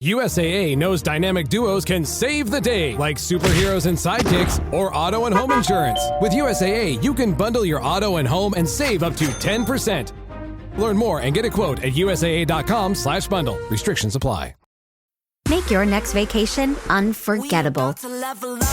USAA knows dynamic duos can save the day, like superheroes and sidekicks or auto and home insurance. With USAA, you can bundle your auto and home and save up to 10%. Learn more and get a quote at usaa.com/bundle. Restrictions apply. Make your next vacation unforgettable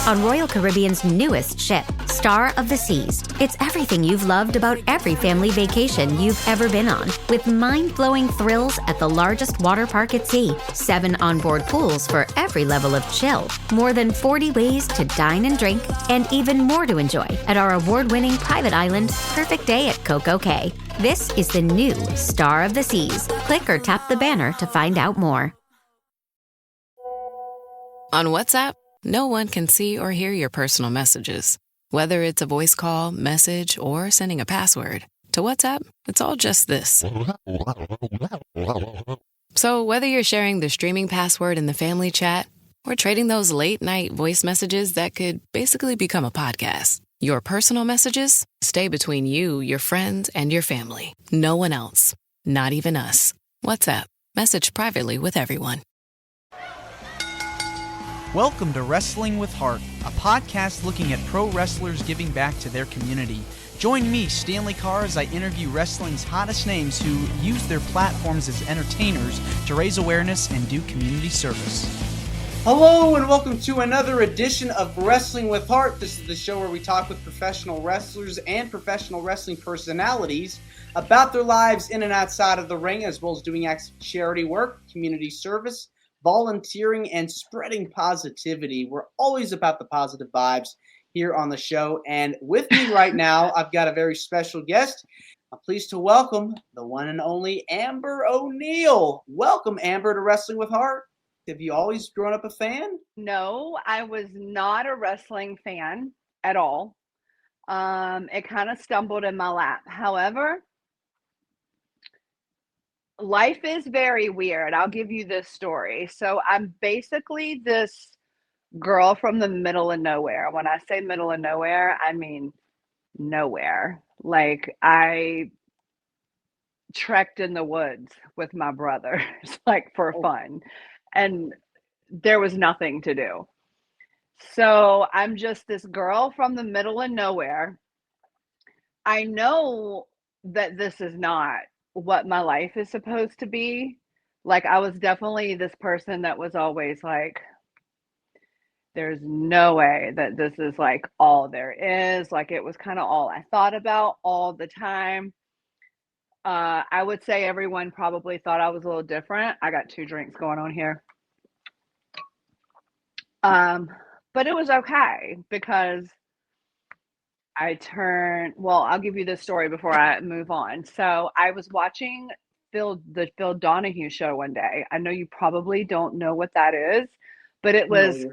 on Royal Caribbean's newest ship, Star of the Seas. It's everything you've loved about every family vacation you've ever been on, with mind-blowing thrills at the largest water park at sea, 7 onboard pools for every level of chill, more than 40 ways to dine and drink, and even more to enjoy at our award-winning private island, Perfect Day at Coco Cay. This is the new Star of the Seas. Click or tap the banner to find out more. On WhatsApp, no one can see or hear your personal messages. Whether it's a voice call, message, or sending a password. To WhatsApp, it's all just this. So whether you're sharing the streaming password in the family chat or trading those late-night voice messages that could basically become a podcast, your personal messages stay between you, your friends, and your family. No one else. Not even us. WhatsApp. Message privately with everyone. Welcome to Wrestling with Heart, a podcast looking at pro wrestlers giving back to their community. Join me, Stanley Carr, as I interview wrestling's hottest names who use their platforms as entertainers to raise awareness and do community service. Hello and welcome to another edition of Wrestling with Heart. This is the show where we talk with professional wrestlers and professional wrestling personalities about their lives in and outside of the ring, as well as doing acts of charity work, community service, volunteering, and spreading positivity. We're always about the positive vibes here on the show. And with me right now, I've got a very special guest. I'm pleased to welcome the one and only Amber O'Neal. Welcome, Amber, to Wrestling with Heart. Have you always grown up a fan? No, I was not a wrestling fan at all. It kind of stumbled in my lap. However, life is very weird. I'll give you this story. So I'm basically this girl from the middle of nowhere. When I say middle of nowhere, I mean nowhere. Like, I trekked in the woods with my brothers, like, for fun. And there was nothing to do. So I'm just this girl from the middle of nowhere. I know that this is not what my life is supposed to be. Like, I was definitely this person that was always like, there's no way that this is like all there is. Like, it was kind of all I thought about all the time. I would say everyone probably thought I was a little different. I got 2 drinks going on here. But it was okay because I'll give you this story before I move on. So I was watching the Phil Donahue show one day. I know you probably don't know what that is, but it was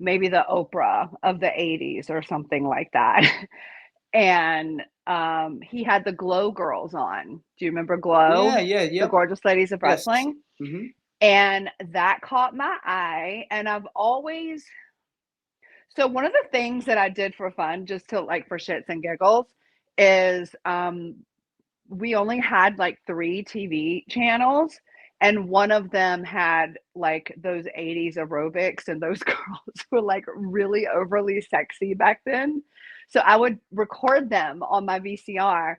maybe the Oprah of the 80s or something like that. And he had the Glow Girls on. Do you remember Glow? Yeah. The Gorgeous Ladies of Wrestling. Yes. Mm-hmm. And that caught my eye. And so one of the things that I did for fun, just to like for shits and giggles, is we only had like 3 TV channels, and one of them had like those 80s aerobics, and those girls were like really overly sexy back then. So I would record them on my VCR,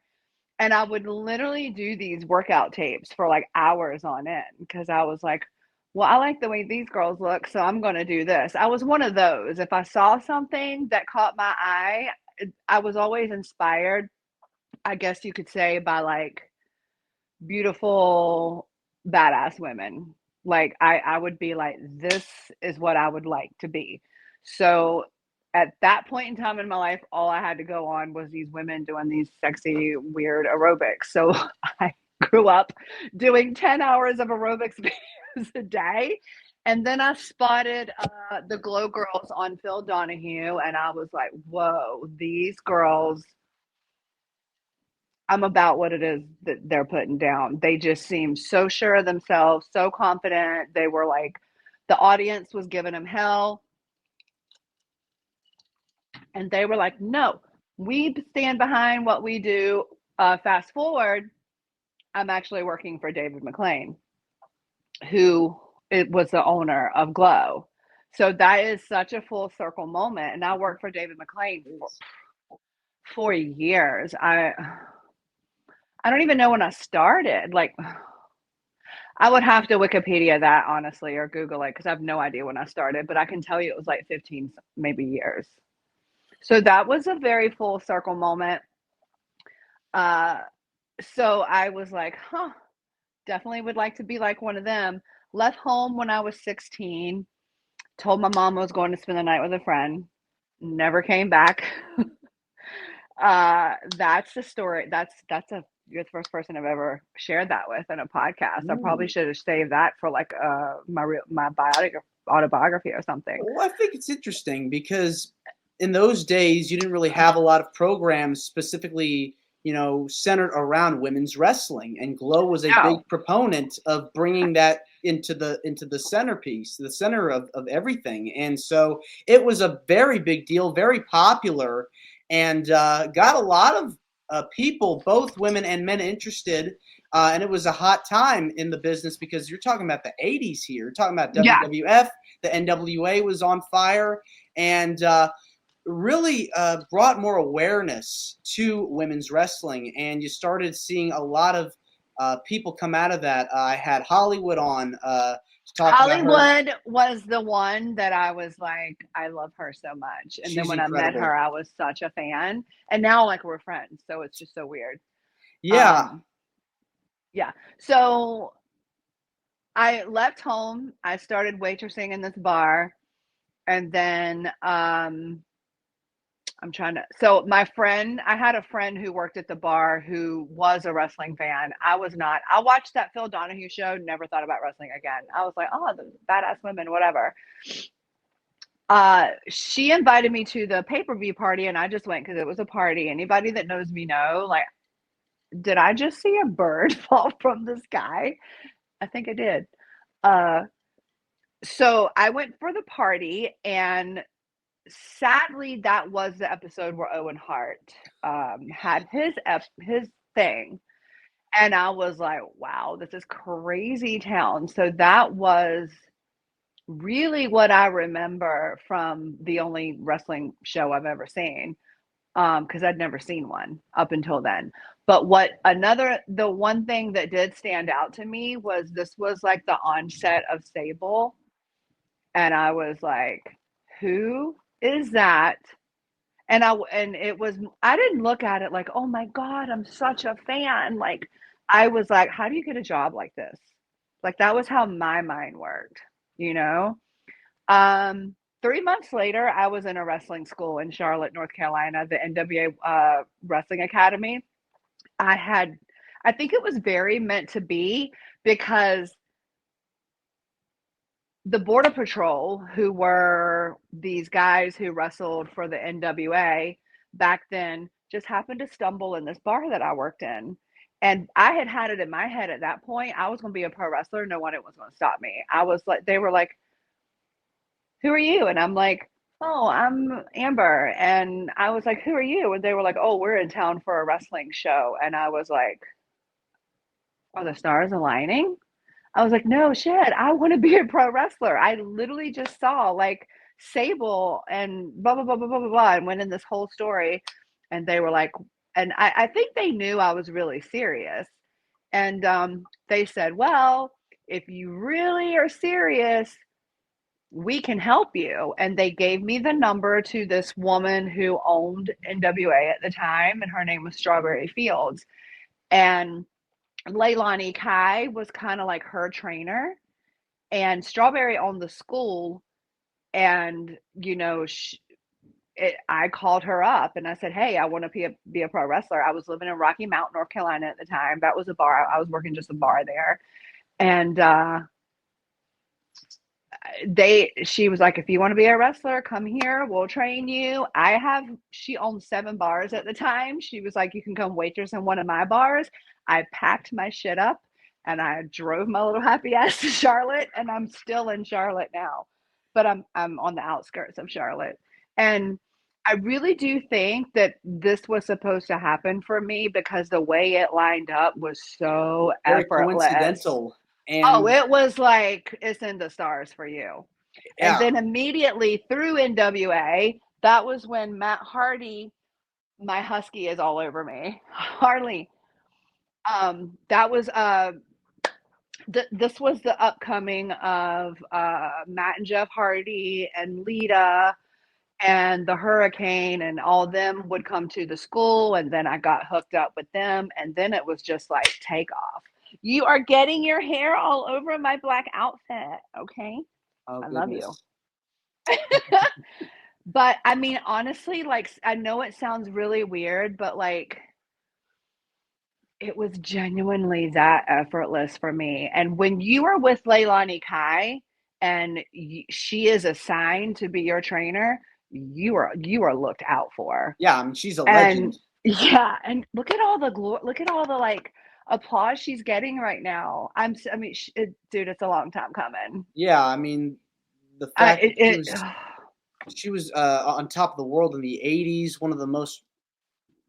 and I would literally do these workout tapes for like hours on end because I was like, well, I like the way these girls look, so I'm going to do this. I was one of those. If I saw something that caught my eye, I was always inspired, I guess you could say, by like beautiful, badass women. Like, I would be like, this is what I would like to be. So at that point in time in my life, all I had to go on was these women doing these sexy, weird aerobics. So I grew up doing 10 hours of aerobics videos a day. And then I spotted the Glow Girls on Phil Donahue, and I was like, whoa, these girls, I'm about what it is that they're putting down. They just seemed so sure of themselves, so confident. They were like, the audience was giving them hell. And they were like, no, we stand behind what we do. Fast forward, I'm actually working for David McLean. who it was the owner of Glow. So that is such a full circle moment. And I worked for David McLean for years. I don't even know when I started. Like, I would have to Wikipedia that, honestly, or Google it, because I have no idea when I started, but I can tell you it was like 15 maybe years. So that was a very full circle moment. So I was like, definitely would like to be like one of them. Left home when I was 16, told my mom I was going to spend the night with a friend, never came back. That's the story. You're the first person I've ever shared that with in a podcast. I probably should have saved that for like my autobiography or something. Well, I think it's interesting because in those days you didn't really have a lot of programs specifically, centered around women's wrestling, and Glow was a big proponent of bringing that into the centerpiece, the center of everything. And so it was a very big deal, very popular, and got a lot of people, both women and men, interested. And it was a hot time in the business because you're talking about the 80s here. You're talking about WWF. The NWA was on fire, and really brought more awareness to women's wrestling. And you started seeing a lot of people come out of that. I had Hollywood on to talk Hollywood about her. was the one that I was like, I love her so much. And then when I met her, I was such a fan. And now, like, we're friends. So it's just so weird. Yeah. Yeah. So I left home. I started waitressing in this bar. And then so I had a friend who worked at the bar who was a wrestling fan. I was not. I watched that Phil Donahue show, never thought about wrestling again. I was like, oh, the badass women, whatever. She invited me to the pay-per-view party, and I just went because it was a party. Anybody that knows me know, like, did I just see a bird fall from the sky? I think I did. So I went for the party, and sadly, that was the episode where Owen Hart had his thing. And I was like, wow, this is crazy town. So that was really what I remember from the only wrestling show I've ever seen, because I'd never seen one up until then. But the one thing that did stand out to me was this was like the onset of Sable. And I was like, who is that? And I didn't look at it like, oh my God, I'm such a fan. Like, I was like, how do you get a job like this? Like, that was how my mind worked, 3 months later, I was in a wrestling school in Charlotte, North Carolina, the NWA Wrestling Academy. I think it was very meant to be, because the Border Patrol, who were these guys who wrestled for the NWA back then, just happened to stumble in this bar that I worked in. And I had it in my head at that point, I was going to be a pro wrestler. No one was going to stop me. I was like, they were like, who are you? And I'm like, oh, I'm Amber. And I was like, who are you? And they were like, oh, we're in town for a wrestling show. And I was like, are the stars aligning? I was like, no shit, I want to be a pro wrestler. I literally just saw like Sable and blah, blah, blah, blah, blah, blah, blah, and went in this whole story. And they were like, and I think they knew I was really serious. And they said, well, if you really are serious, we can help you. And they gave me the number to this woman who owned NWA at the time, and her name was Strawberry Fields. And Leliani Kai was kind of like her trainer, and Strawberry owned the school. And I called her up and I said, hey, I want to be a pro wrestler. I was living in Rocky Mount, North Carolina at the time. That was a bar. I was working just a bar there. And she was like, if you want to be a wrestler, come here, we'll train you. She owned 7 bars at the time. She was like, you can come waitress in one of my bars. I packed my shit up and I drove my little happy ass to Charlotte, and I'm still in Charlotte now, but I'm on the outskirts of Charlotte. And I really do think that this was supposed to happen for me, because the way it lined up was so very effortless. coincidental. And it was like it's in the stars for you. And yeah, then immediately through NWA, that was when Matt Hardy, my husky is all over me. Harley. That was this was the upcoming of Matt and Jeff Hardy and Lita and the Hurricane, and all of them would come to the school, and then I got hooked up with them, and then it was just like take off. You are getting your hair all over my black outfit, okay? oh I love you. goodness. But I mean, honestly, like I know it sounds really weird, but like it was genuinely that effortless for me. And when you are with Leliani Kai and she is assigned to be your trainer, you are looked out for. Yeah, I mean, she's a And legend. yeah, and look at all the look at all the like applause she's getting right now. I mean, dude, it's a long time coming. Yeah, I mean, the fact that It she was on top of the world in the '80s, one of the most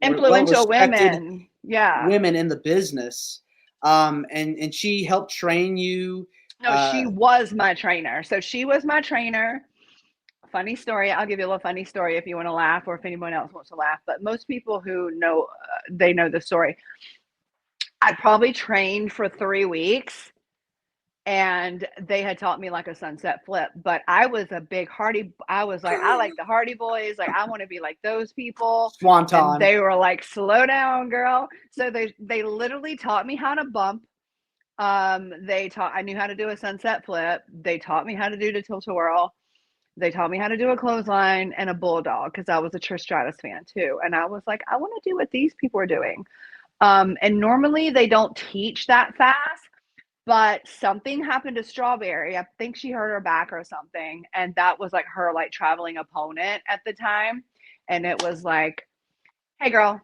influential well-respected women. Yeah. women in the business, and she helped train you. No, she was my trainer. So she was my trainer. Funny story. I'll give you a little funny story if you want to laugh or if anyone else wants to laugh. But most people who know, they know the story. I probably trained for 3 weeks and they had taught me like a sunset flip. But I was a big Hardy. I was like, I like the Hardy Boys. Like, I want to be like those people. And Swanton. they were like, slow down, girl. So they literally taught me how to bump. I knew how to do a sunset flip. They taught me how to do the tilt whirl. They taught me how to do a clothesline and a bulldog because I was a Trish Stratus fan too. And I was like, I want to do what these people are doing. And normally they don't teach that fast, but something happened to Strawberry. I think she hurt her back or something. And that was like her like traveling opponent at the time. And it was like, hey girl,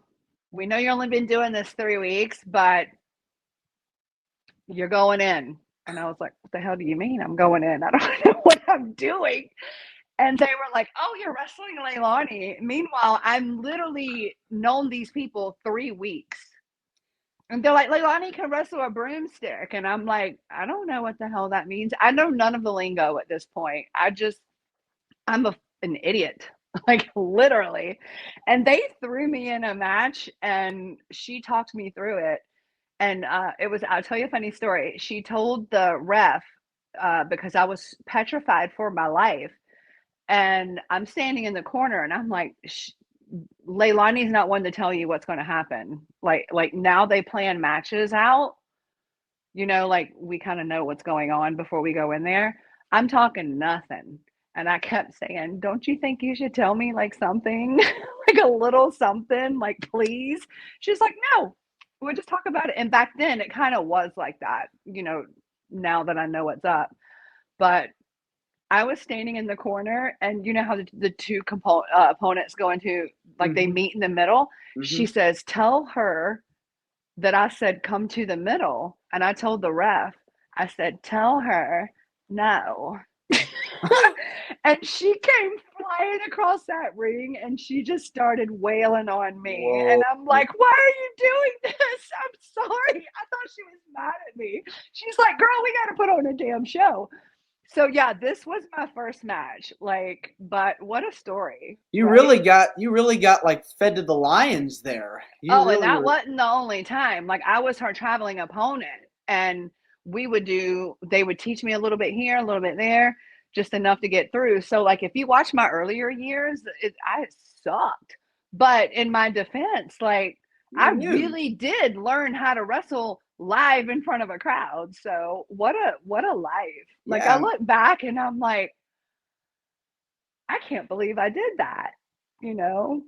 we know you've only been doing this 3 weeks, but you're going in. And I was like, what the hell do you mean I'm going in? I don't know what I'm doing. And they were like, oh, you're wrestling Leilani. Meanwhile, I'm literally known these people 3 weeks. And they're like, Leilani can wrestle a broomstick. And I'm like, I don't know what the hell that means. I know none of the lingo at this point. I'm an idiot, like literally. And they threw me in a match and she talked me through it. And I'll tell you a funny story. She told the ref, because I was petrified for my life. And I'm standing in the corner and I'm like, Leilani's not one to tell you what's going to happen. Like now they plan matches out, like we kind of know what's going on before we go in there. I'm talking nothing. And I kept saying, don't you think you should tell me like something, like a little something, like please? She's like, no, we'll just talk about it. And back then it kind of was like that, now that I know what's up. But I was standing in the corner and you know how the two opponents go into, like they meet in the middle. Mm-hmm. She says, tell her that I said, come to the middle. And I told the ref, I said, tell her no. And she came flying across that ring and she just started wailing on me. Whoa. And I'm like, why are you doing this? I'm sorry. I thought she was mad at me. She's like, girl, we got to put on a damn show. So yeah, this was my first match. Like, but what a story. You really got like fed to the lions there. And that wasn't the only time. Like I was her traveling opponent and they would teach me a little bit here, a little bit there, just enough to get through. So like if you watch my earlier years, I sucked. But in my defense, like I really did learn how to wrestle live in front of a crowd. So what a life. Like I look back and I'm like, I can't believe I did that, So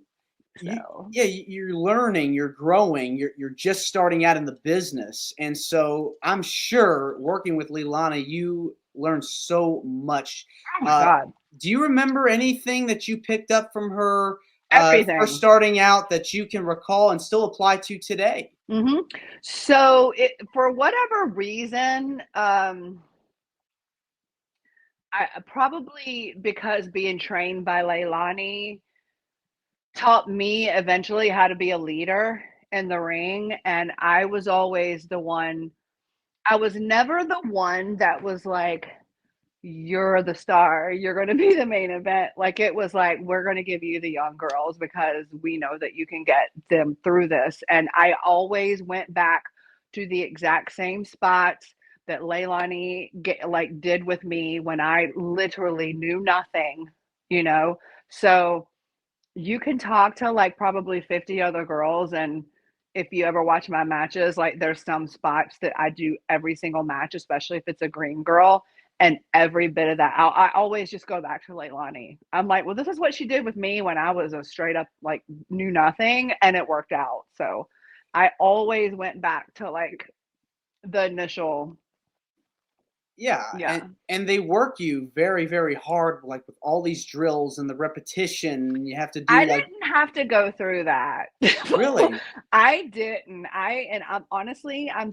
you're learning, you're growing, you're just starting out in the business. And so I'm sure working with Leliani, you learned so much. Oh my God. Do you remember anything that you picked up from her Everything. Starting out that you can recall and still apply to today? Mm-hmm. So for whatever reason, I probably because being trained by Leilani taught me eventually how to be a leader in the ring. And I was always the one I was never the one that was like, you're the star, you're going to be the main event. Like, it was like, we're going to give you the young girls because we know that you can get them through this. And I always went back to the exact same spots that Leilani did with me when I literally knew nothing, you know? So you can talk to like probably 50 other girls, and if you ever watch my matches, like there's some spots that I do every single match, especially if it's a green girl, and every bit of that I always just go back to Leilani. I'm like, well, this is what she did with me when I was a straight up like knew nothing, and it worked out. So I always went back to like the initial. Yeah, and they work you very, very hard, like with all these drills and the repetition. You have to do I like didn't have to go through that. really. I didn't. I'm honestly, I'm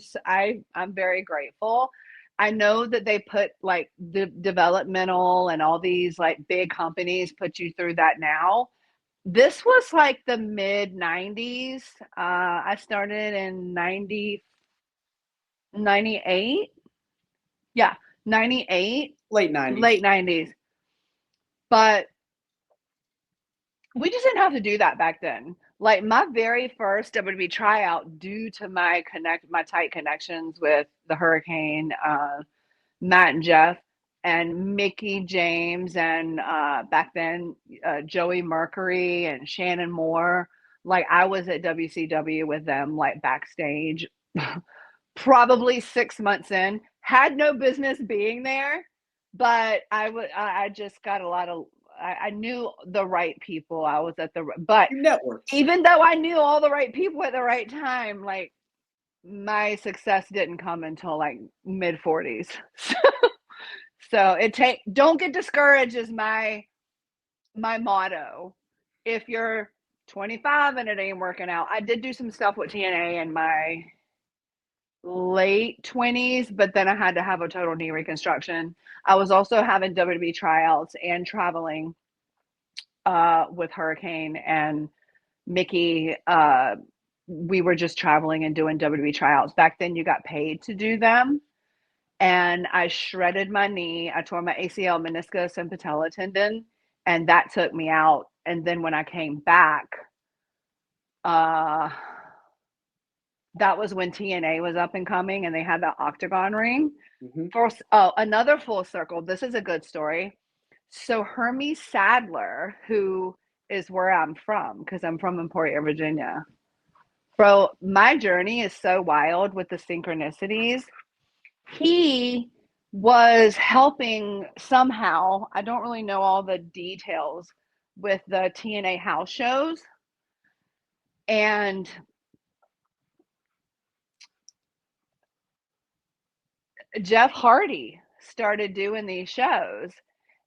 very grateful. I know that they put like the developmental and all these like big companies put you through that now. This was like the mid 90s. I started in 98. Yeah, 98, Late 90s. late 90s. But we just didn't have to do that back then. Like my very first WWE tryout, due to my tight connections with the Hurricane, Matt and Jeff, and Mickey James, and back then Joey Mercury and Shannon Moore. Like I was at WCW with them, like backstage, probably 6 months in. Had no business being there, but I just got a lot of. I knew the right people. I was at but networks. Even though I knew all the right people at the right time, like my success didn't come until like mid 40s. So don't get discouraged is my motto. If you're 25 and it ain't working out, I did do some stuff with TNA in my late 20s, but then I had to have a total knee reconstruction. I was also having WWE tryouts and traveling with Hurricane and Mickey. We were just traveling and doing WWE tryouts. Back then you got paid to do them. And I shredded my knee. I tore my ACL, meniscus, and patella tendon, and that took me out. And then when I came back, that was when TNA was up and coming, and they had that octagon ring. Another full circle. This is a good story. So Hermie Sadler, who is where I'm from, because I'm from Emporia, Virginia. Bro, my journey is so wild with the synchronicities. He was helping somehow, I don't really know all the details, with the TNA house shows. And Jeff Hardy started doing these shows,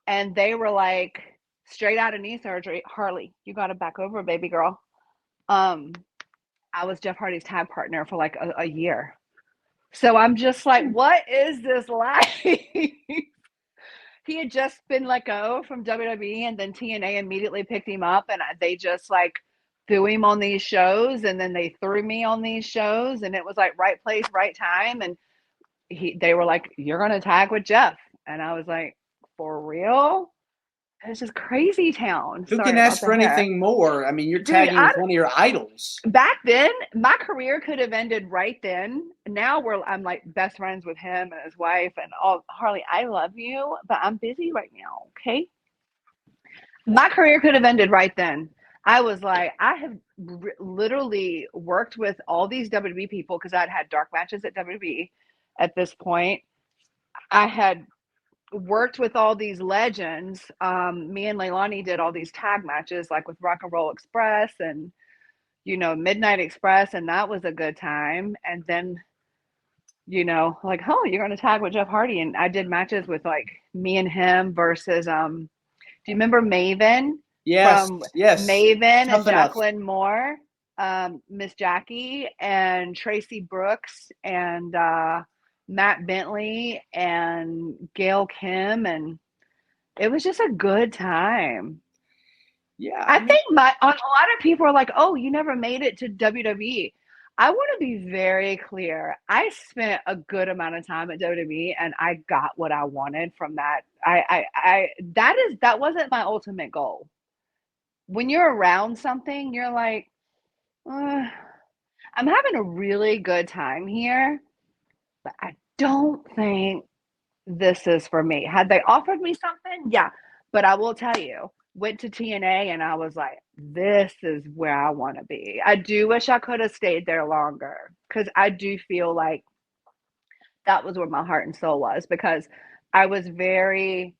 and they were like, straight out of knee surgery, Harley, you got to back over, baby girl. I was Jeff Hardy's tag partner for like a year. So I'm just like, what is this like? He had just been let go from WWE, and then TNA immediately picked him up, and they just like threw him on these shows, and then they threw me on these shows, and it was like right place, right time. And they were like, you're going to tag with Jeff. And I was like, for real? This is crazy town. Who can ask for anything more? I mean, you're tagging with one of your idols. Back then, my career could have ended right then. Now I'm like best friends with him and his wife and all. Harley, I love you, but I'm busy right now. Okay. My career could have ended right then. I was like, I have literally worked with all these WWE people because I'd had dark matches at WWE at this point. I had worked with all these legends. Me and Leilani did all these tag matches, like with Rock and Roll Express and, Midnight Express, and that was a good time. And then, like, oh, you're going to tag with Jeff Hardy, and I did matches with like me and him versus. Do you remember Maven? Yes, yes. Maven and Jacqueline Moore, Miss Jackie and Tracy Brooks and Matt Bentley and Gail Kim, and it was just a good time. Yeah, I think a lot of people are like, "Oh, you never made it to WWE." I want to be very clear. I spent a good amount of time at WWE and I got what I wanted from that. That wasn't my ultimate goal. When you're around something, you're like, "Uh, I'm having a really good time here, but I don't think this is for me." Had they offered me something? Yeah. But I will tell you, went to TNA and I was like, this is where I want to be. I do wish I could have stayed there longer because I do feel like that was where my heart and soul was, because I was very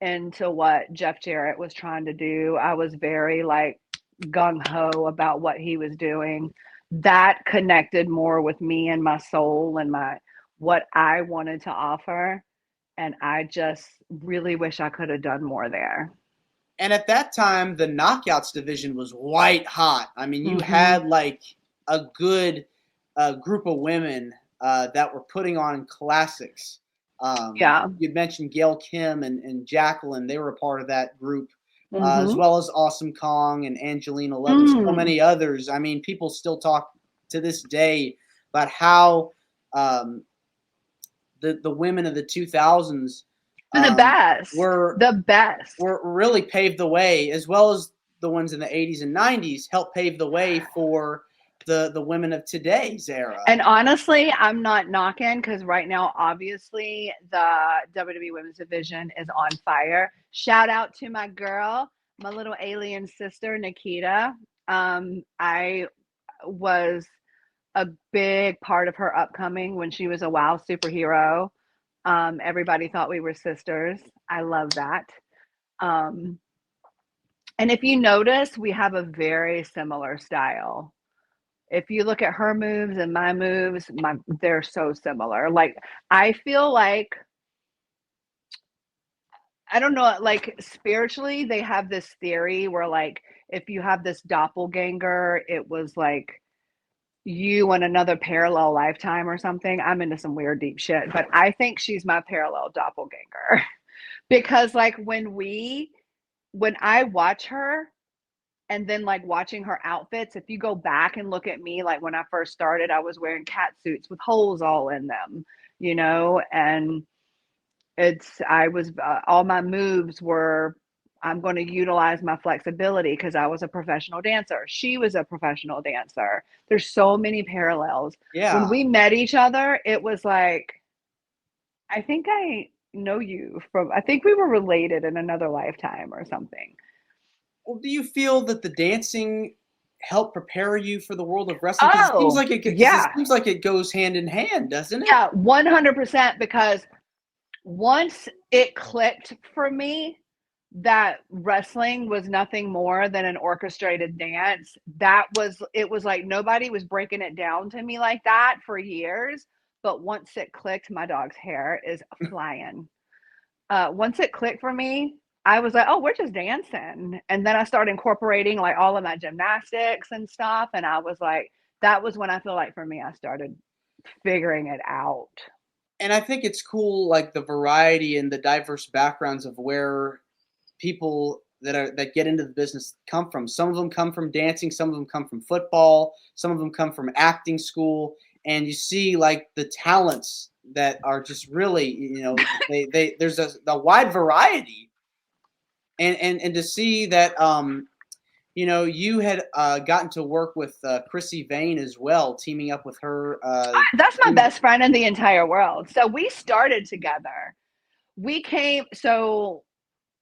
into what Jeff Jarrett was trying to do. I was very like gung ho about what he was doing. That connected more with me and my soul and my what I wanted to offer. And I just really wish I could have done more there. And at that time, the Knockouts division was white hot. I mean, you Mm-hmm. had like a good group of women that were putting on classics. Yeah. You'd mentioned Gail Kim and Jacqueline. They were a part of that group, as Mm-hmm. well as Awesome Kong and Angelina Love and so many others. I mean, people still talk to this day about how the women of the 2000s The best. were really paved the way, as well as the ones in the 80s and 90s helped pave the way for the women of today's era. And honestly, I'm not knocking, because right now, obviously, the WWE Women's Division is on fire. Shout out to my girl, my little alien sister, Nikita. I was a big part of her upcoming when she was a WoW superhero. Everybody thought we were sisters. I love that. And if you notice, we have a very similar style. If you look at her moves and my moves, they're so similar. Like, I feel like, I don't know, like spiritually, they have this theory where like, if you have this doppelganger, it was like you in another parallel lifetime or something. I'm into some weird deep shit, but I think she's my parallel doppelganger. Because like when I watch her, and then like watching her outfits, if you go back and look at me, like when I first started, I was wearing cat suits with holes all in them, and I was, all my moves were, I'm going to utilize my flexibility because I was a professional dancer. She was a professional dancer. There's so many parallels. Yeah. When we met each other, it was like, I think I know you I think we were related in another lifetime or something. Well, do you feel that the dancing helped prepare you for the world of wrestling? It seems like it seems like it goes hand in hand, doesn't it? Yeah, 100%. Because once it clicked for me that wrestling was nothing more than an orchestrated dance, it was like nobody was breaking it down to me like that for years. But once it clicked, my dog's hair is flying. Once it clicked for me, I was like, oh, we're just dancing. And then I started incorporating like all of my gymnastics and stuff. And I was like, that was when I feel like for me, I started figuring it out. And I think it's cool, like the variety and the diverse backgrounds of where people that get into the business come from. Some of them come from dancing, some of them come from football, some of them come from acting school, and you see like the talents that are just really, there's a wide variety, and to see that you had gotten to work with Chrissy Vane as well, teaming up with her. That's my best friend in the entire world. So we started together. So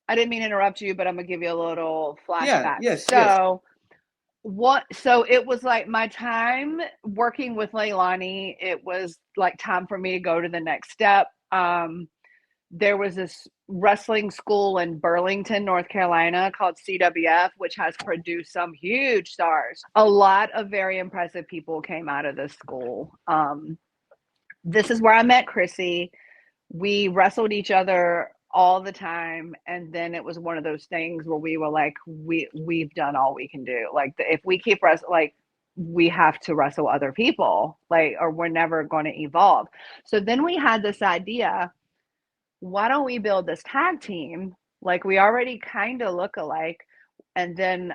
I didn't mean to interrupt you, but I'm gonna give you a little flashback. Yes. So it was like my time working with Leilani, it was like time for me to go to the next step. There was this wrestling school in Burlington, North Carolina called CWF, which has produced some huge stars. A lot of very impressive people came out of this school. This is where I met Chrissy. We wrestled each other all the time, and then it was one of those things where we were like, we've done all we can do. Like, if we keep wrestling, like, we have to wrestle other people, like, or we're never going to evolve. So then we had this idea, why don't we build this tag team? Like, we already kind of look alike. And then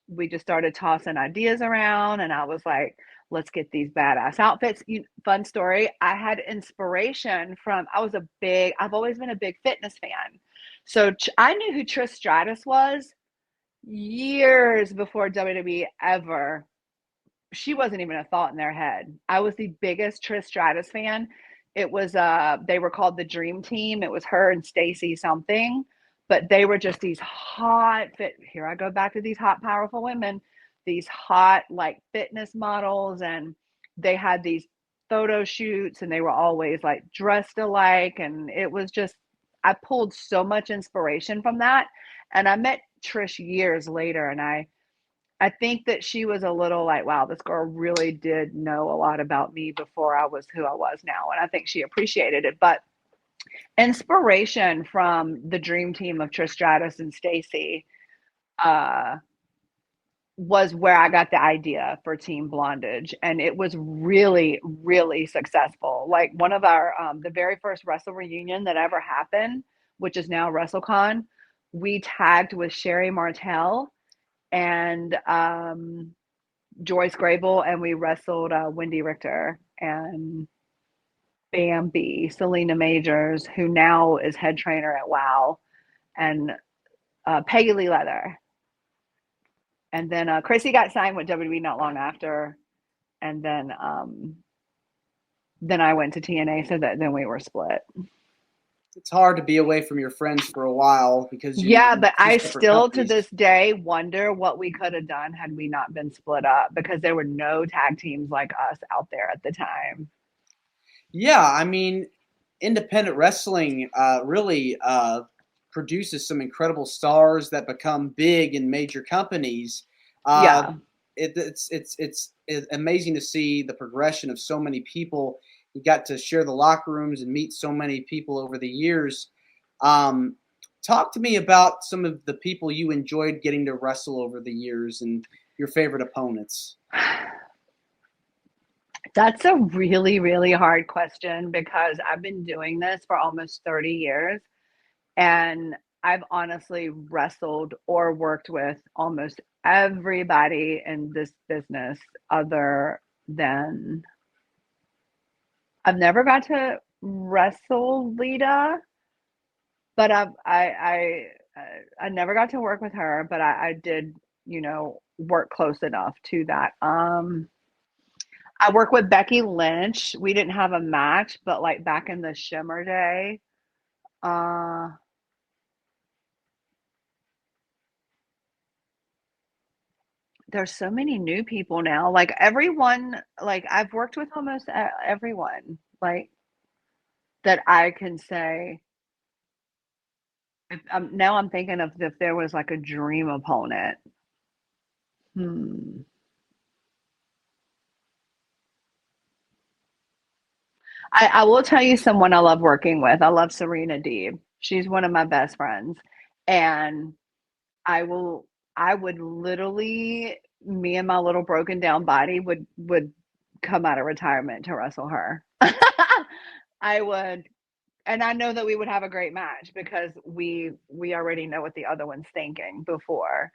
we just started tossing ideas around, and I was like, let's get these badass outfits. Fun story. I had inspiration from, I've always been a big fitness fan. So I knew who Trish Stratus was years before WWE ever. She wasn't even a thought in their head. I was the biggest Trish Stratus fan. It was, they were called the Dream Team. It was her and Stacy something, but they were just these hot here I go back to these hot, powerful women, these hot, like, fitness models. And they had these photo shoots and they were always like dressed alike. And it was just, I pulled so much inspiration from that. And I met Trish years later, and I think that she was a little like, wow, this girl really did know a lot about me before I was who I was now. And I think she appreciated it. But inspiration from the dream team of Trish Stratus and Stacy was where I got the idea for Team Blondage. And it was really, really successful. Like, one of our, the very first Wrestle reunion that ever happened, which is now WrestleCon, we tagged with Sherry Martel and Joyce Grable, and we wrestled Wendy Richter and Bambi, Selena Majors, who now is head trainer at WoW, and Peggy Lee Leather. And then Chrissy got signed with WWE not long after, and then I went to TNA, so that then we were split. It's hard to be away from your friends for a while because but I still to this day wonder what we could have done had we not been split up, because there were no tag teams like us out there at the time. Yeah, I mean, independent wrestling really produces some incredible stars that become big in major companies. It's amazing to see the progression of so many people. You got to share the locker rooms and meet so many people over the years. Talk to me about some of the people you enjoyed getting to wrestle over the years and your favorite opponents. That's a really, really hard question, because I've been doing this for almost 30 years. And I've honestly wrestled or worked with almost everybody in this business other than, I've never got to wrestle Lita, but I never got to work with her, but I did, work close enough to that. I work with Becky Lynch. We didn't have a match, but like back in the Shimmer day, there's so many new people now. Like, everyone, like, I've worked with almost everyone, like, that I can say. Now I'm thinking of if there was like a dream opponent. I will tell you someone I love working with. I love Serena Deeb. She's one of my best friends. And I would literally, me and my little broken down body would come out of retirement to wrestle her. I would, and I know that we would have a great match because we already know what the other one's thinking before.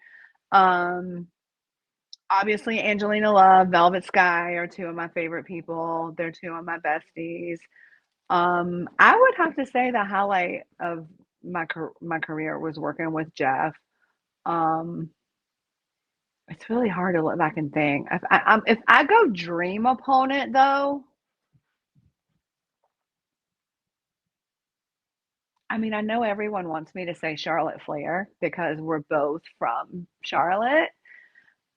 Obviously Angelina Love, Velvet Sky are two of my favorite people. They're two of my besties. I would have to say the highlight of my career was working with Jeff. It's really hard to look back and think. If I go dream opponent though, I mean, I know everyone wants me to say Charlotte Flair because we're both from Charlotte.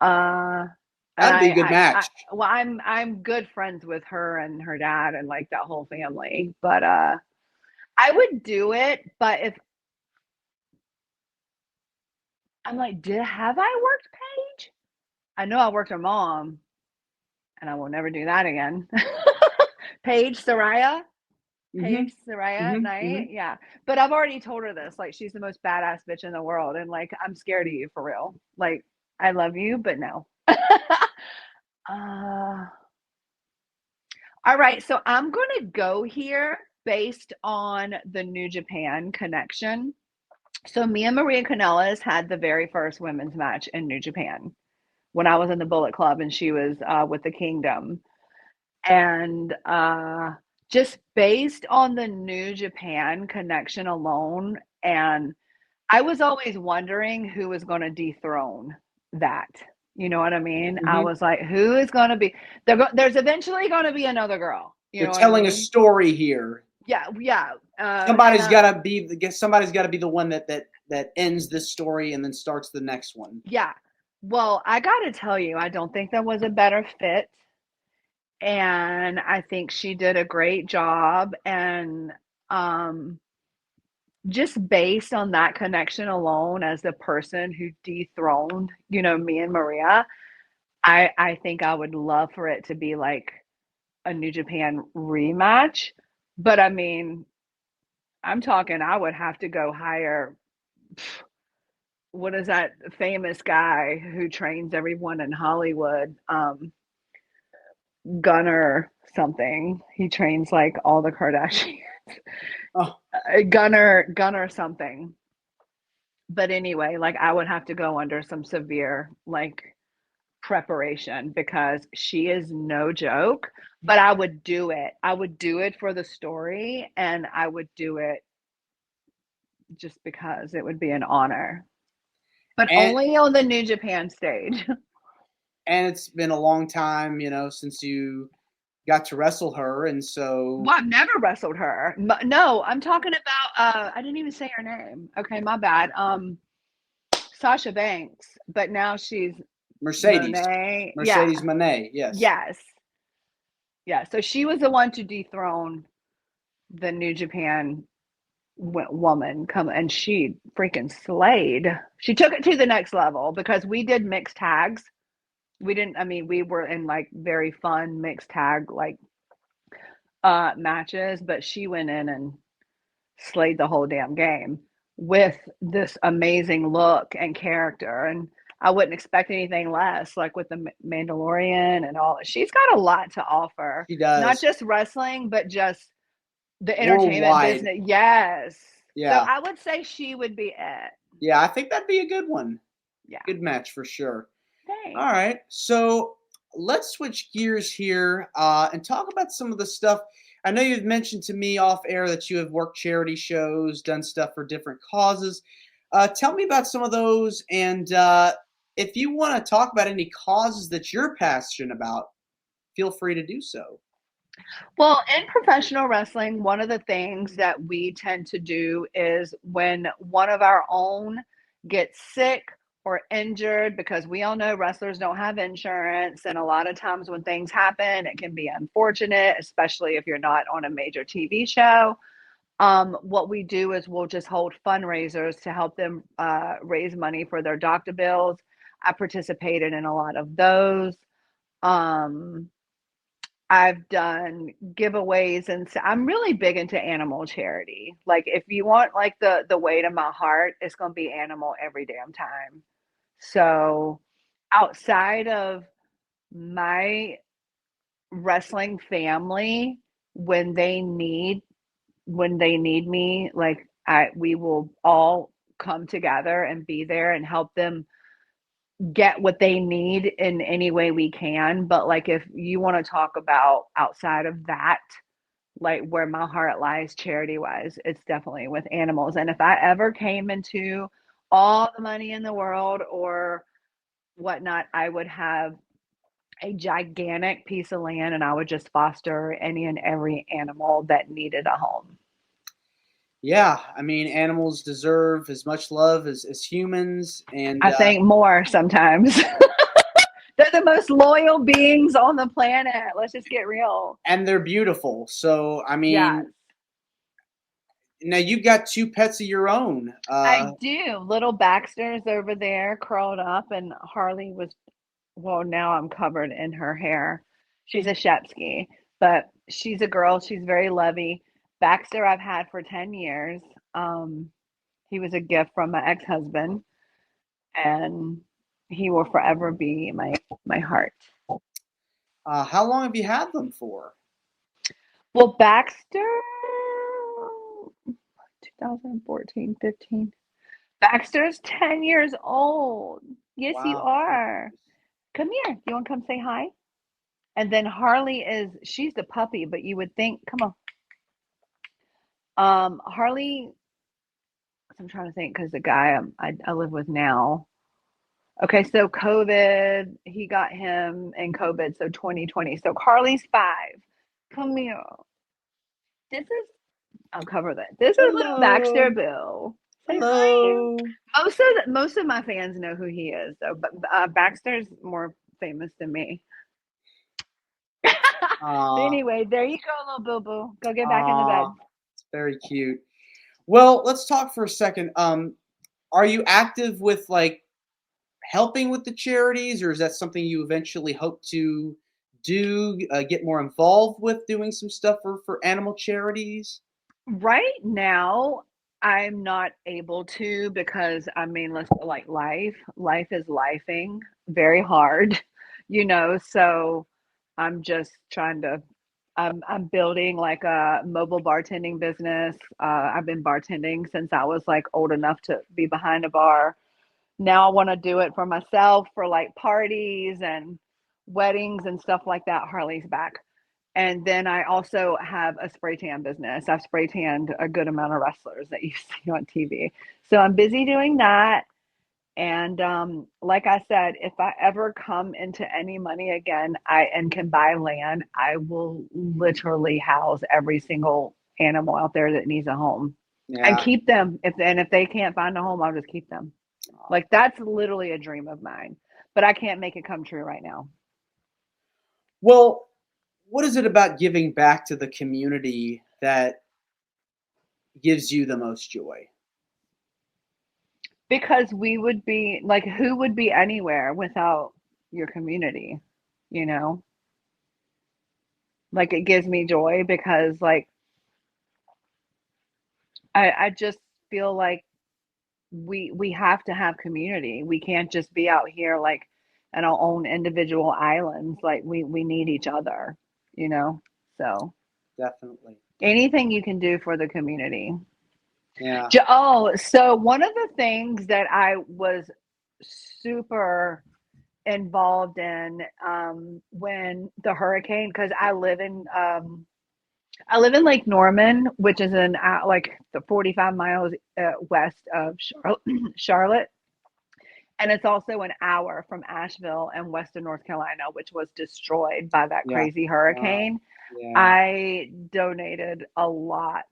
That'd be a good match. I'm good friends with her and her dad and like that whole family. But I would do it. But if I'm like, have I worked Paige? I know I worked her mom, and I will never do that again. Paige Saraya. Paige Saraya Knight. Yeah. But I've already told her this. Like, she's the most badass bitch in the world. And like, I'm scared of you for real. Like, I love you, but no. All right. So I'm going to go here based on the New Japan connection. So me and Maria Kanellis had the very first women's match in New Japan. when I was in the Bullet Club and she was with the Kingdom. And just based on the New Japan connection alone, and I was always wondering who was going to dethrone that. You know what I mean? I Mm-hmm. was like, who is going to be? There's eventually going to be another girl. You They're know what I telling a mean? story here. Yeah, yeah. Somebody's got to be the one that ends this story and then starts the next one. Yeah. Well, I got to tell you, I don't think there was a better fit. And I think she did a great job. And um, just based on that connection alone, as the person who dethroned, me and Maria, I think I would love for it to be like a New Japan rematch. But I mean, I'm talking, I would have to go hire. What is that famous guy who trains everyone in Hollywood? Gunner something. He trains like all the Kardashians. Oh, Gunner something. But anyway, like I would have to go under some severe like preparation because she is no joke. But I would do it. I would do it for the story, and I would do it just because it would be an honor. But and only on the New Japan stage. and it's been a long time, since you got to wrestle her, and so Well, I've never wrestled her. No, I'm talking about I didn't even say her name. Okay, my bad. Sasha Banks, but now she's Mercedes, Monet. Yeah. Mercedes Monet, yes. Yes. Yeah. So she was the one to dethrone the New Japan woman come, and she freaking slayed. She took it to the next level because we did mixed tags. We didn't, I mean, we were in like very fun mixed tag like matches, but she went in and slayed the whole damn game with this amazing look and character. And I wouldn't expect anything less, like with the Mandalorian and all. She's got a lot to offer, She not does. just wrestling, but just the entertainment Worldwide. business. Yes. So Yeah. I would say she would be it. Yeah, I think that'd be a good one. Yeah. Good match for sure. Thanks. All right. So let's switch gears here and talk about some of the stuff. I know you've mentioned to me off air that you have worked charity shows, done stuff for different causes. Tell me about some of those. And if you want to talk about any causes that you're passionate about, feel free to do so. Well, in professional wrestling, one of the things that we tend to do is when one of our own gets sick or injured, because we all know wrestlers don't have insurance. And a lot of times when things happen, it can be unfortunate, especially if you're not on a major TV show. What we do is we'll just hold fundraisers to help them raise money for their doctor bills. I participated in a lot of those. Um, I've done giveaways, and so I'm really big into animal charity. Like if you want like the weight of my heart, it's going to be animal every damn time. So outside of my wrestling family, when they need me, like we will all come together and be there and help them get what they need in any way we can. But like if you want to talk about outside of that, like where my heart lies charity wise, it's definitely with animals. And if I ever came into all the money in the world or whatnot, I would have a gigantic piece of land and I would just foster any and every animal that needed a home. Yeah, I mean, animals deserve as much love as humans, and I think more sometimes. They're the most loyal beings on the planet. Let's just get real. they're beautiful. So, I Yes. mean, now you've got two pets of your own. I do. Little Baxter's over there curled up, and Harley was, well, now I'm covered in her hair. She's a Shepsky, but she's a girl. She's very lovey. Baxter, I've had for 10 years. He was a gift from my ex-husband, and he will forever be my heart. How long have you had them for? Well, Baxter, 2014, 15. Baxter's 10 years old. Yes, you Wow. are. Come here. You want to come say hi? And then Harley she's the puppy, but you would think, come on. Harley, I'm trying to think because the guy I live with now. Okay, so COVID, he got him in COVID, so 2020. So Harley's 5. Come here. I'll cover that. This is little Baxter Bill. Say hi. Hello. Most of my fans know who he is, though. But Baxter's more famous than me. Anyway, there you go, little boo boo. Go get back in the bed. It's very cute. Well, let's talk for a second. Are you active with like helping with the charities, or is that something you eventually hope to do? Get more involved with doing some stuff for animal charities? Right now, I'm not able to because I mean, like life is lifing very hard, so I'm just trying to I'm building like a mobile bartending business. I've been bartending since I was like old enough to be behind a bar. Now I want to do it for myself for like parties and weddings and stuff like that. Harley's back. And then I also have a spray tan business. I've spray tanned a good amount of wrestlers that you see on TV. So I'm busy doing that. And like I said, if I ever come into any money again, and can buy land, I will literally house every single animal out there that needs a home and Yeah. keep them. If they can't find a home, I'll just keep them. Like that's literally a dream of mine, but I can't make it come true right now. Well, what is it about giving back to the community that gives you the most joy? Because we would be like, who would be anywhere without your community? Like it gives me joy because like I just feel like we have to have community. We can't just be out here like in our own individual islands. Like we need each other, so Definitely. anything you can do for the community. Yeah. Oh, so one of the things that I was super involved in when the hurricane, because I live in Lake Norman, which is in like the 45 miles west of Charlotte. And it's also an hour from Asheville and Western North Carolina, which was destroyed by that crazy hurricane. Wow. Yeah. I donated a lot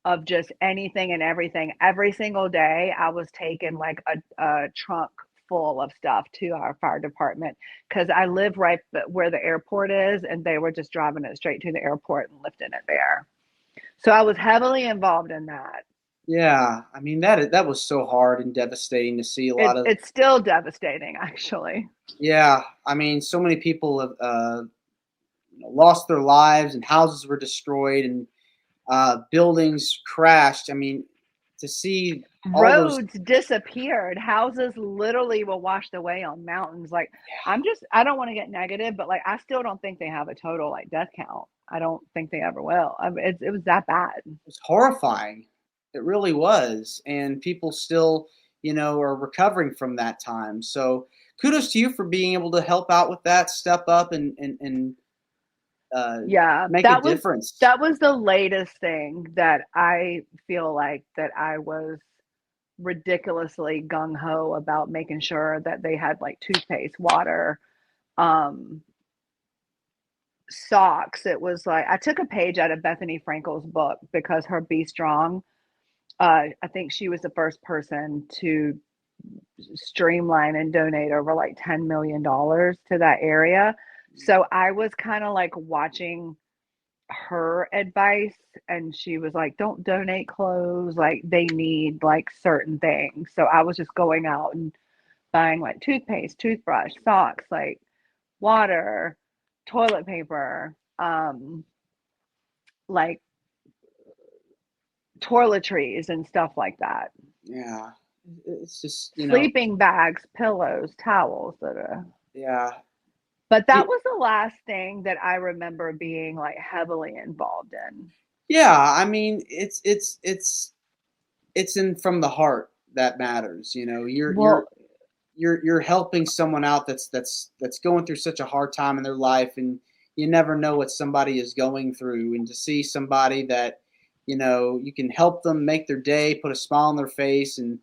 of just anything and everything. Every single day, I was taking like a trunk full of stuff to our fire department because I live right where the airport is, and they were just driving it straight to the airport and lifting it there. So I was heavily involved in that. Yeah, I mean that was so hard and devastating to see a lot of. It's still devastating, actually. Yeah, I mean, so many people have lost their lives, and houses were destroyed, and buildings crashed. I mean, to see roads disappeared, houses literally were washed away on mountains. Like, yeah. I don't want to get negative, but like I still don't think they have a total like death count. I don't think they ever will. I mean, it was that bad. It was horrifying. It really was. And people still, are recovering from that time. So kudos to you for being able to help out with that, step up and make a difference. That was the latest thing that I feel like that I was ridiculously gung-ho about, making sure that they had like toothpaste, water, socks. It was like I took a page out of Bethany Frankel's book because her Be Strong, I think she was the first person to streamline and donate over like $10 million to that area. So I was kind of like watching her advice, and she was like, don't donate clothes, like they need like certain things. So I was just going out and buying like toothpaste, toothbrush, socks, like water, toilet paper, like toiletries and stuff like that. Yeah, it's just sleeping bags, pillows, towels. Yeah. But that was the last thing that I remember being like heavily involved in. Yeah, I mean, it's in from the heart that matters. You're you're helping someone out that's going through such a hard time in their life, and you never know what somebody is going through, and to see somebody that you can help them make their day, put a smile on their face, and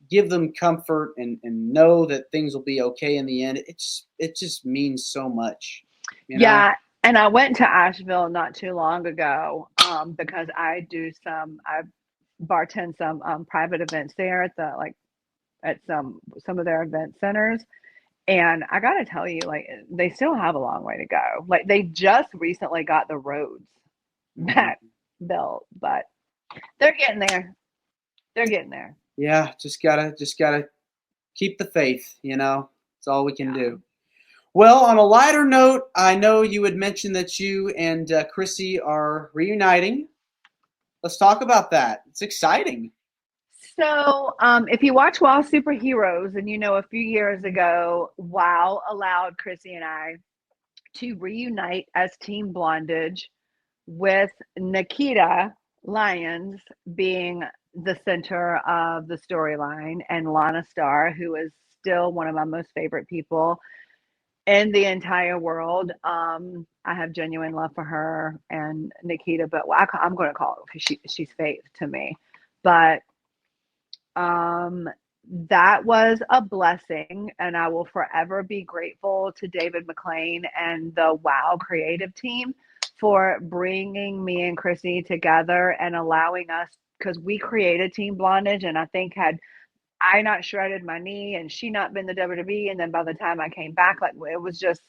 give them comfort, and know that things will be okay in the end. It just means so much. Yeah, and I went to Asheville not too long ago because I bartend some private events there at some of their event centers. And I got to tell you, like, they still have a long way to go. Like, they just recently got the roads back built, but they're getting there. They're getting there. Yeah, just gotta keep the faith. It's all we can do. Well, on a lighter note, I know you had mentioned that you and Chrissy are reuniting. Let's talk about that. It's exciting. So, if you watch WoW Superheroes, and a few years ago, WoW allowed Chrissy and I to reunite as Team Blondage, with Nikita Lyons being the center of the storyline, and Lana Starr, who is still one of my most favorite people in the entire world. I have genuine love for her and Nikita, but I'm going to call it because she's Faith to me. But that was a blessing, and I will forever be grateful to David McLean and the WoW creative team for bringing me and Chrissy together and allowing us, because we created Team Blondage, and I think had I not shredded my knee and she not been the WWE, and then by the time I came back, like, it was just,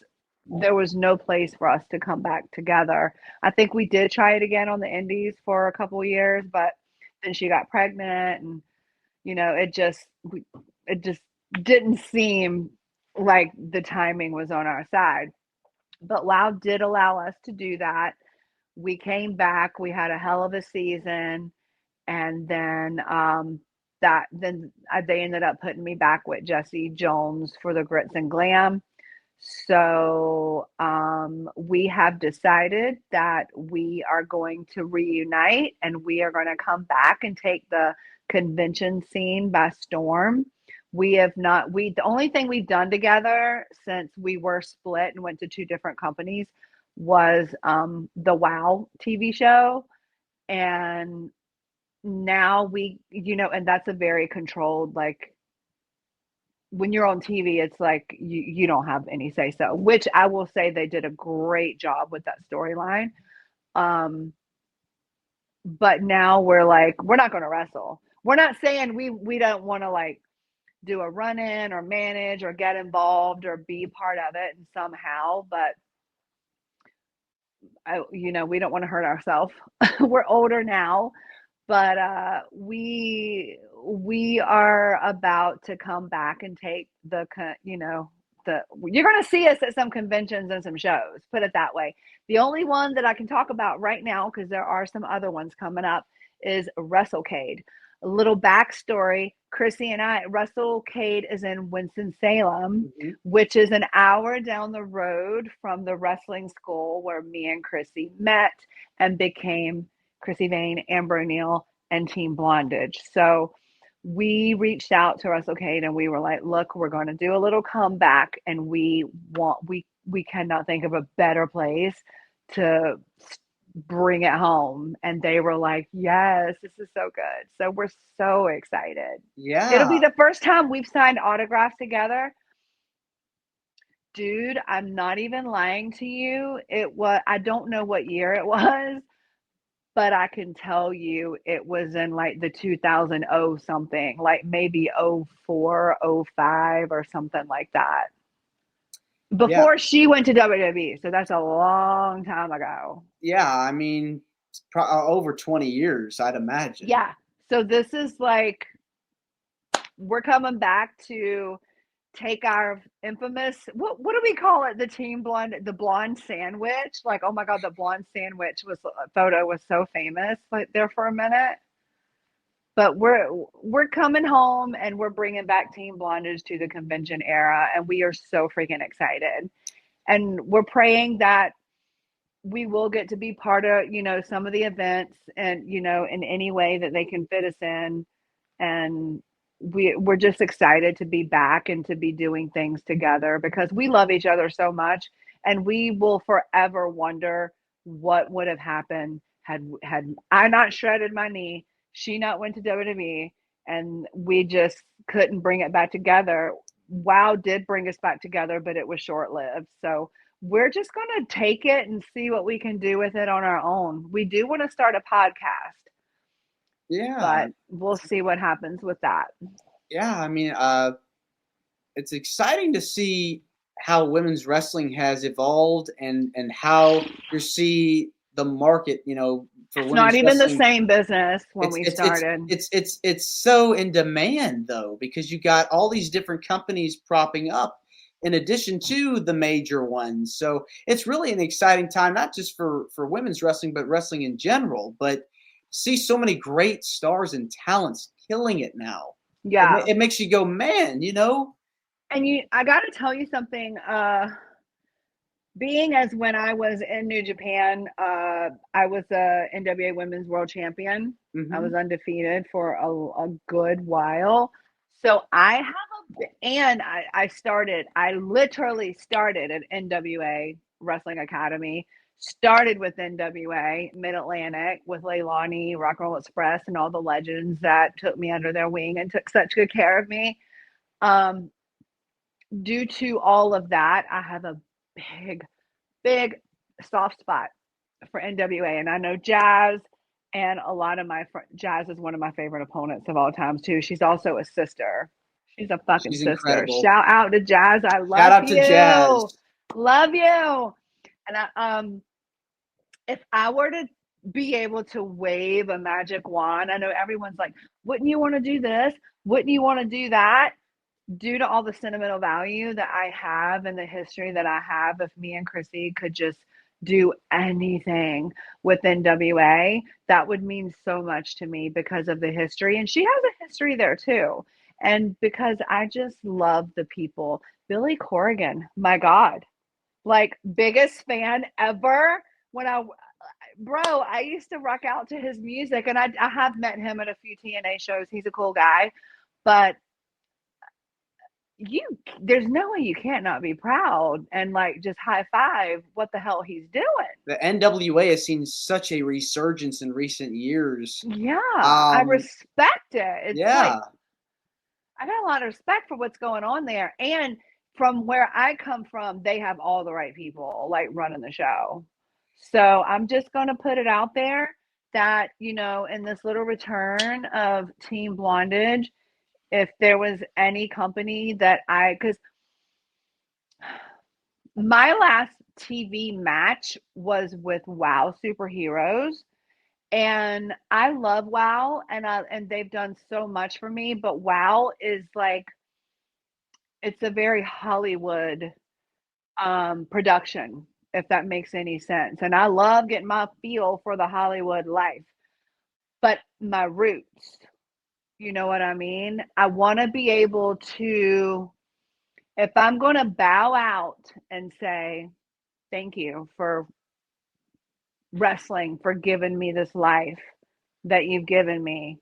there was no place for us to come back together. I think we did try it again on the indies for a couple of years, but then she got pregnant, and it just didn't seem like the timing was on our side. But WoW did allow us to do that. We came back, we had a hell of a season, and then they ended up putting me back with Jesse Jones for the Grits and Glam. So we have decided that we are going to reunite, and we are going to come back and take the convention scene by storm. The only thing we've done together since we were split and went to two different companies was the WoW TV show. And now and that's a very controlled, like, when you're on TV, it's like you don't have any say so, which I will say they did a great job with that storyline. But now we're like, we're not going to wrestle. We're not saying we don't want to, like, do a run in or manage or get involved or be part of it and somehow, but we don't want to hurt ourselves. We're older now, but we are about to come back and take you're going to see us at some conventions and some shows, put it that way. The only one that I can talk about right now, because there are some other ones coming up, is WrestleCade. A little backstory: Chrissy and I, WrestleCade is in Winston-Salem, which is an hour down the road from the wrestling school where me and Chrissy met and became Chrissy Vane, Amber O'Neill, and Team Blondage. So we reached out to WrestleCade and we were like, look, we're going to do a little comeback, and we cannot think of a better place to bring it home. And they were like, yes, this is so good. So we're so excited. Yeah. It'll be the first time we've signed autographs together. Dude, I'm not even lying to you. I don't know what year it was, but I can tell you it was in like the 2000 something, like maybe 04, 05 or something like that. Before she went to WWE. So that's a long time ago. Yeah, I mean, over 20 years, I'd imagine. Yeah. So this is like, we're coming back to take our infamous, what do we call it? The blonde sandwich. Like, oh my God, the blonde sandwich photo was so famous like there for a minute. But we're coming home, and we're bringing back Team Blondage to the convention era, and we are so freaking excited. And we're praying that we will get to be part of, some of the events, and, in any way that they can fit us in. And we're just excited to be back and to be doing things together because we love each other so much, and we will forever wonder what would have happened had I not shredded my knee, she not went to WWE, and we just couldn't bring it back together. WoW did bring us back together, but it was short lived. So we're just going to take it and see what we can do with it on our own. We do want to start a podcast, Yeah. but we'll see what happens with that. Yeah, I mean, it's exciting to see how women's wrestling has evolved and how you see the market, for It's women's not even wrestling. the same business when It's we it's started. it's so in demand though, because you got all these different companies propping up in addition to the major ones. So it's really an exciting time, not just for women's wrestling, but wrestling in general. But see so many great stars and talents killing it now. Yeah. It makes you go, man, And I got to tell you something. Being as when I was in New Japan, I was a NWA Women's World Champion. I was undefeated for a good while. So I literally started at NWA Wrestling Academy, started with NWA Mid-Atlantic with Leilani, Rock and Roll Express, and all the legends that took me under their wing and took such good care of me. Due to all of that, I have a big soft spot for NWA, and I know Jazz, and a lot of Jazz is one of my favorite opponents of all time too. She's also a sister. She's a fucking She's sister. incredible. Shout out to Jazz. I love you. Shout out to Jazz. Love you. And if I were to be able to wave a magic wand, I know everyone's like, wouldn't you want to do this? Wouldn't you want to do that? Due to all the sentimental value that I have and the history that I have, if me and Chrissy could just do anything with NWA, that would mean so much to me because of the history. And she has a history there too. And because I just love the people. Billy Corrigan, my God, like biggest fan ever. I used to rock out to his music, and I have met him at a few TNA shows. He's a cool guy, but there's no way you can't not be proud and like just high five what the hell he's doing. The NWA has seen such a resurgence in recent years. Yeah, I respect it. It's yeah. I got a lot of respect for what's going on there. And from where I come from, they have all the right people like running the show. So I'm just going to put it out there that, in this little return of Team Blondage, if there was any company that because my last TV match was with WoW Superheroes, and I love WoW, and they've done so much for me, but WoW is like, it's a very Hollywood production, if that makes any sense. And I love getting my feel for the Hollywood life, but my roots, you know what I mean? I want to be able to, if I'm going to bow out and say, thank you for wrestling, for giving me this life that you've given me,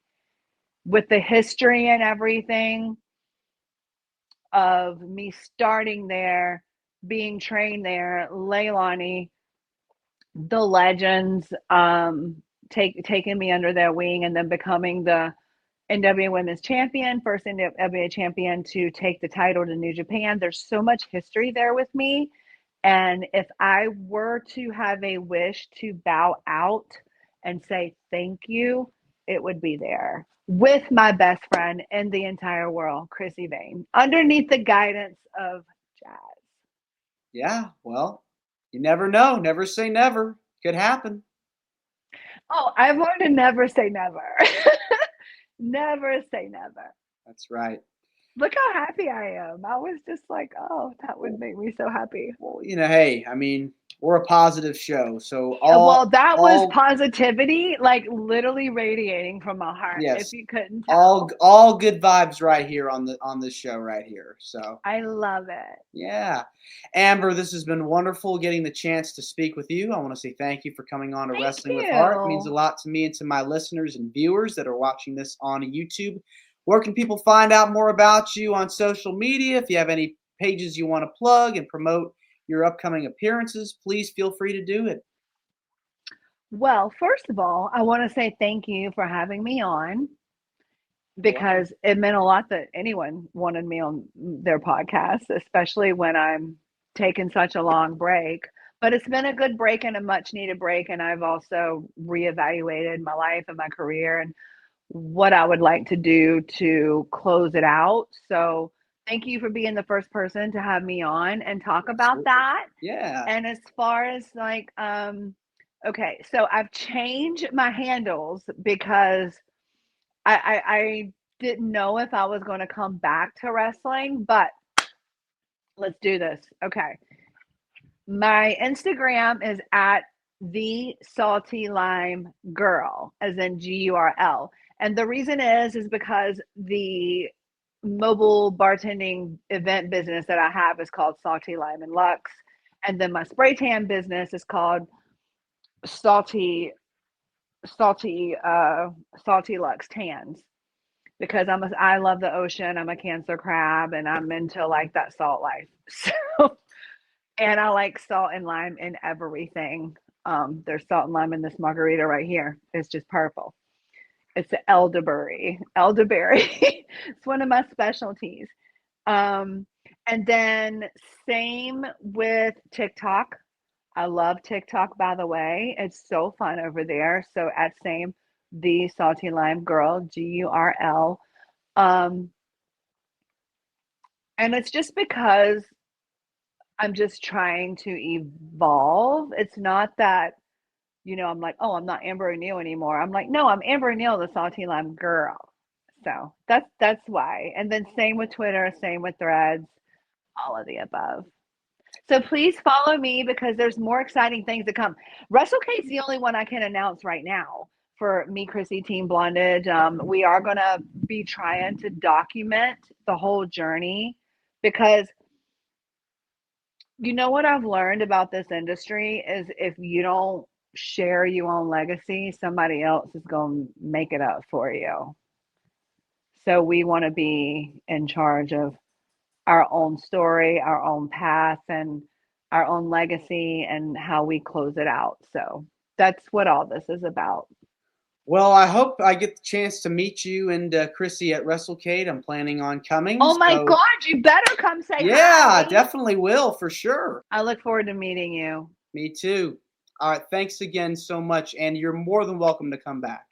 with the history and everything of me starting there, being trained there, Leilani, the legends, taking me under their wing, and then becoming the NWA Women's Champion, first NWA Champion to take the title to New Japan. There's so much history there with me. And if I were to have a wish to bow out and say thank you, it would be there with my best friend in the entire world, Chrissy Vane, underneath the guidance of Jazz. Yeah, well, you never know. Never say never. Could happen. Oh, I've learned to never say never. Never say never. That's right. Look how happy I am. I was just like, oh, that would make me so happy. Well, hey, I mean, we're a positive show, so that was positivity, like literally radiating from my heart. Yes, if you couldn't tell. all good vibes right here on this show right here. So I love it. Yeah, Amber, this has been wonderful getting the chance to speak with you. I want to say thank you for coming on to Wrestling with Heart. It means a lot to me and to my listeners and viewers that are watching this on YouTube. Where can people find out more about you on social media? If you have any pages you want to plug and promote your upcoming appearances, please feel free to do it. Well, first of all, I want to say thank you for having me on, because it meant a lot that anyone wanted me on their podcast, especially when I'm taking such a long break. But it's been a good break and a much needed break. And I've also reevaluated my life and my career and what I would like to do to close it out. So thank you for being the first person to have me on and talk about that. Yeah. And as far as like, okay, so I've changed my handles because I didn't know if I was going to come back to wrestling, but let's do this. Okay. My Instagram is at the Salty Lime Girl, as in GURL. And the reason is because the mobile bartending event business that I have is called Salty Lime and Lux. And then my spray tan business is called Salty Lux Tans, because I love the ocean. I'm a Cancer crab and I'm into like that salt life. So, and I like salt and lime in everything. There's salt and lime in this margarita right here. It's just purple. It's the elderberry. It's one of my specialties. And then same with TikTok. I love TikTok, by the way. It's so fun over there. So at same, the Salty Lime Girl, GURL. And it's just because I'm just trying to evolve. It's not that, I'm like, oh, I'm not Amber O'Neil anymore. I'm like, no, I'm Amber O'Neil, the Salty Lime Girl. So that's why. And then same with Twitter, same with Threads, all of the above. So please follow me because there's more exciting things to come. WrestleCade's the only one I can announce right now for me, Chrissy, Team Blondage. We are going to be trying to document the whole journey, because what I've learned about this industry is if you don't share your own legacy, somebody else is going to make it up for you. So we want to be in charge of our own story, our own path, and our own legacy and how we close it out. So that's what all this is about. Well, I hope I get the chance to meet you and Chrissy at WrestleCade. I'm planning on coming. Oh my God, you better come say hi. Yeah, I definitely will, for sure. I look forward to meeting you. Me too. All right, thanks again so much, and you're more than welcome to come back.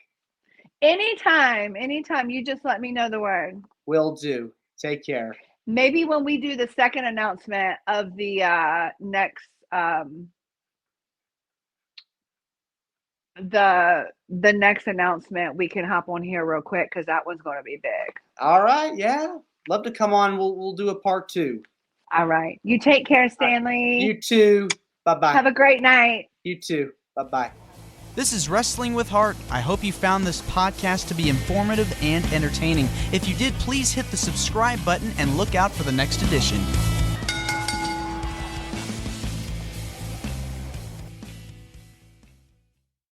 Anytime. You just let me know the word. Will do. Take care. Maybe when we do the second announcement of the next the next announcement, we can hop on here real quick because that one's going to be big. All right, yeah, love to come on. We'll do a part 2. All right, you take care, Stanley. You too. Bye-bye. Have a great night. You too. Bye-bye. This is Wrestling with Heart. I hope you found this podcast to be informative and entertaining. If you did, please hit the subscribe button and look out for the next edition.